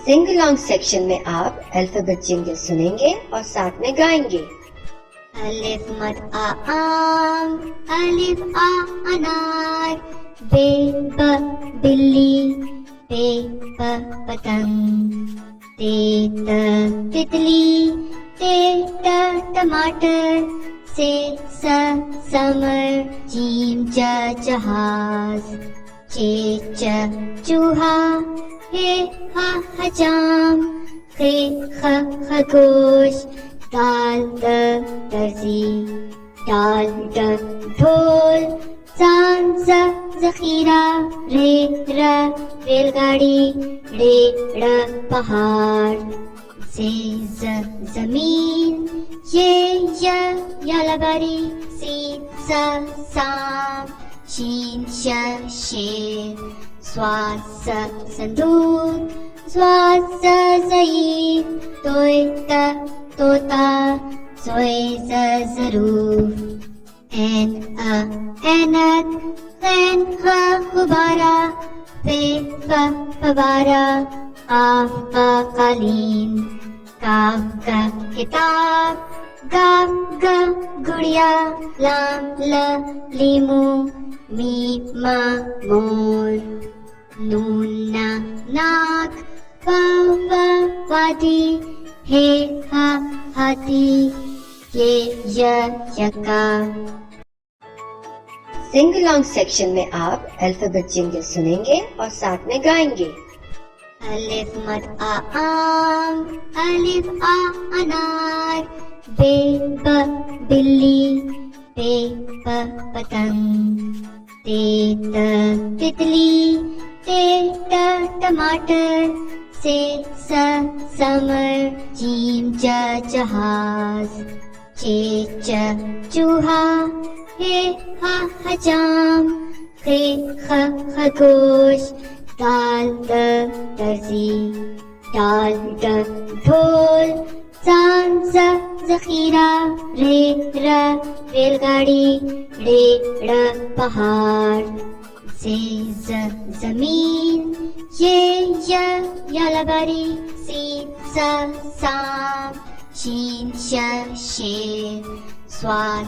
Sing along section में आप alphabet jingle सुनेंगे और साथ में गाएंगे। अलिफ मद आ आम, अलिफ आ अनार, बे ब बिल्ली, पे प पतंग, ते त तितली, ते त टमाटर, से स समर, जीम ज जहाज, चे च चूहा, हे ह हजाम, खे ख खरगोश, दाल द दर्जी, डाल ड ढोल, जान ज जखीरा, रे र रेलगाड़ी, रे ड़ पहाड़, से ज जमीन, ये य यालबारी, सीन स सांप, शीन श शेर, स्वाद स संदूक, स्वाद स सईद, तोय त तोता, सोए ज जरूर, एन अ ऐनक, गैन ख गुब्बारा, फे फ फवारा, काफ क कालीन, काफ क किताब, गाफ ग गुड़िया, लाम ल लीमू, मीम म मोर, नून न नाक, वाव व वादी, हे ह हाथी, ये य यक्का। सिंग अलोंग सेक्शन में आप अल्फाबेट जिंगल सुनेंगे और साथ में गाएंगे। अलिफ मद आ आम, अलिफ आ अनार, बे ब बिल्ली, पे प पतंग, ते त तितली, ते त टमाटर, से स समर, जीम ज जहाज, चे च चूहा, हे ह हजाम, खे ख खरगोश, दाल द दर्जी, डाल ड ढोल, जान ज जखीरा, रे र रेलगाड़ी, रे ड़ पहाड़, से ज जमीन, ये य यालबारी, सीन स सांप, शीन श शेर, स्वाद